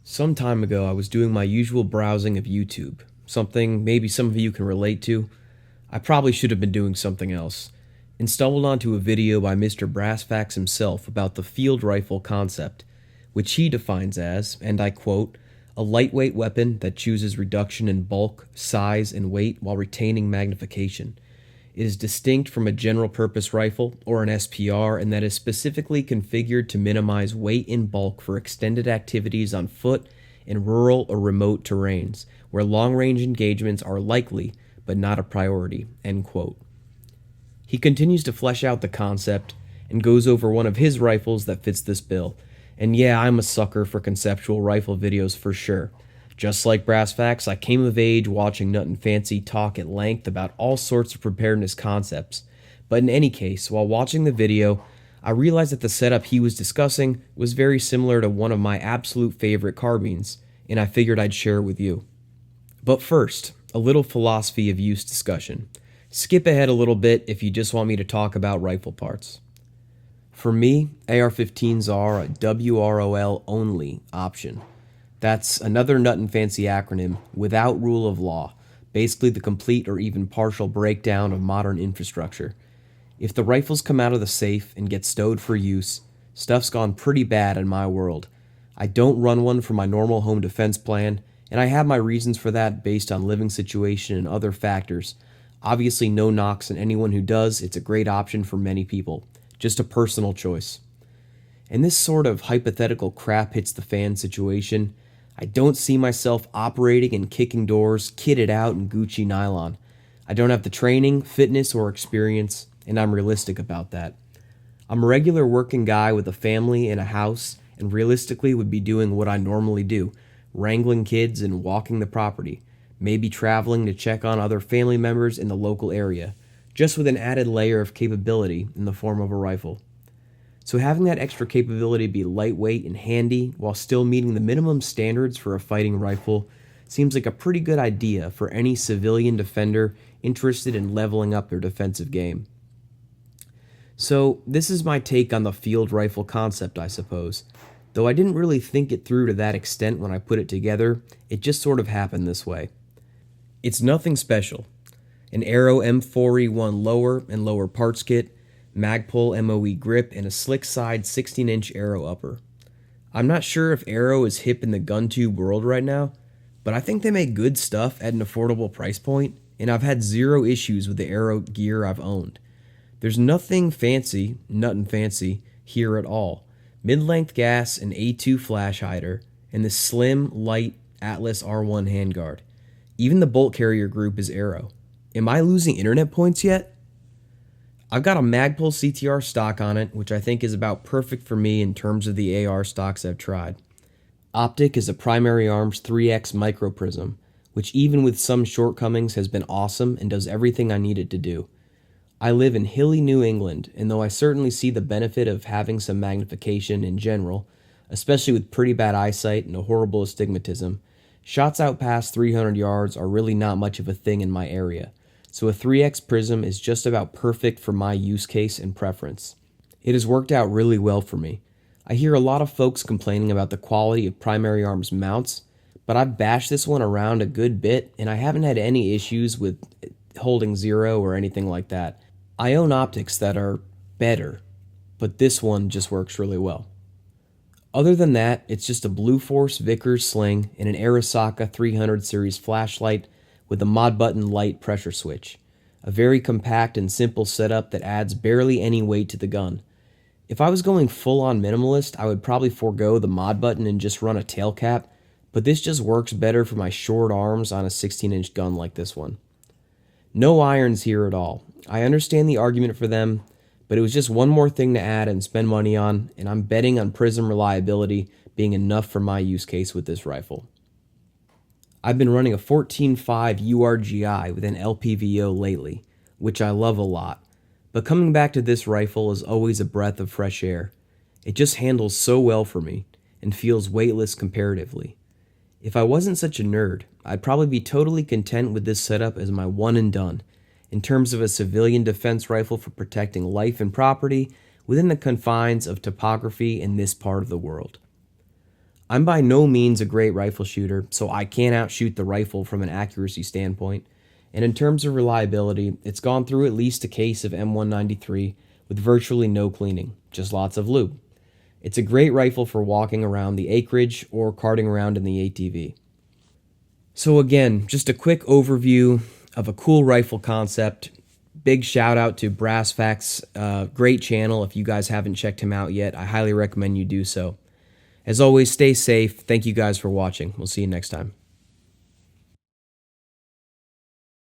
Some time ago, I was doing my usual browsing of YouTube, something maybe some of you can relate to. I probably should have been doing something else, and stumbled onto a video by Mr. Brassfax himself about the field rifle concept, which he defines as, and I quote, a lightweight weapon that chooses reduction in bulk, size, and weight while retaining magnification. It is distinct from a general purpose rifle or an SPR in that is specifically configured to minimize weight and bulk for extended activities on foot in rural or remote terrains where long range engagements are likely but not a priority. End quote. He continues to flesh out the concept and goes over one of his rifles that fits this bill. And yeah, I'm a sucker for conceptual rifle videos for sure. Just like Brassfax, I came of age watching Nut and Fancy talk at length about all sorts of preparedness concepts. But in any case, while watching the video, I realized that the setup he was discussing was very similar to one of my absolute favorite carbines, and I figured I'd share it with you. But first, a little philosophy of use discussion. Skip ahead a little bit if you just want me to talk about rifle parts. For me, AR-15s are a WROL only option. That's another Nut and Fancy acronym without rule of law, basically the complete or even partial breakdown of modern infrastructure. If the rifles come out of the safe and get stowed for use, stuff's gone pretty bad in my world. I don't run one for my normal home defense plan, and I have my reasons for that based on living situation and other factors. Obviously no knocks on anyone who does, it's a great option for many people. Just a personal choice. And this sort of hypothetical crap hits the fan situation, I don't see myself operating and kicking doors, kitted out in Gucci nylon. I don't have the training, fitness, or experience, and I'm realistic about that. I'm a regular working guy with a family and a house, and realistically would be doing what I normally do, wrangling kids and walking the property, maybe traveling to check on other family members in the local area, just with an added layer of capability in the form of a rifle. So having that extra capability be lightweight and handy while still meeting the minimum standards for a fighting rifle seems like a pretty good idea for any civilian defender interested in leveling up their defensive game. So this is my take on the field rifle concept, I suppose. Though I didn't really think it through to that extent when I put it together, it just sort of happened this way. It's nothing special. An Aero M4E1 lower and lower parts kit, Magpul MOE grip, and a slick side 16-inch Aero upper. I'm not sure if Aero is hip in the gun tube world right now, but I think they make good stuff at an affordable price point, and I've had zero issues with the Aero gear I've owned. There's nothing fancy, Nut and Fancy, here at all. Mid-length gas, an A2 flash hider, and the slim, light Atlas R1 handguard. Even the bolt carrier group is Aero. Am I losing internet points yet? I've got a Magpul CTR stock on it, which I think is about perfect for me in terms of the AR stocks I've tried. Optic is a Primary Arms 3X micro prism, which even with some shortcomings has been awesome and does everything I need it to do. I live in hilly New England, and though I certainly see the benefit of having some magnification in general, especially with pretty bad eyesight and a horrible astigmatism, shots out past 300 yards are really not much of a thing in my area. So a 3X Prism is just about perfect for my use case and preference. It has worked out really well for me. I hear a lot of folks complaining about the quality of Primary Arms mounts, but I've bashed this one around a good bit and I haven't had any issues with holding zero or anything like that. I own optics that are better, but this one just works really well. Other than that, it's just a Blue Force Vickers sling and an Arisaka 300 series flashlight with a mod button light pressure switch. A very compact and simple setup that adds barely any weight to the gun. If I was going full on minimalist, I would probably forego the mod button and just run a tail cap, but this just works better for my short arms on a 16-inch gun like this one. No irons here at all. I understand the argument for them, but it was just one more thing to add and spend money on, and I'm betting on Prism reliability being enough for my use case with this rifle. I've been running a 14.5 URGI with an LPVO lately, which I love a lot, but coming back to this rifle is always a breath of fresh air. It just handles so well for me, and feels weightless comparatively. If I wasn't such a nerd, I'd probably be totally content with this setup as my one and done, in terms of a civilian defense rifle for protecting life and property within the confines of topography in this part of the world. I'm by no means a great rifle shooter, so I can't outshoot the rifle from an accuracy standpoint. And in terms of reliability, it's gone through at least a case of M193 with virtually no cleaning, just lots of lube. It's a great rifle for walking around the acreage or carting around in the ATV. So again, just a quick overview of a cool rifle concept. Big shout out to Brass Facts, great channel. If you guys haven't checked him out yet, I highly recommend you do so. As always, stay safe. Thank you guys for watching. We'll see you next time.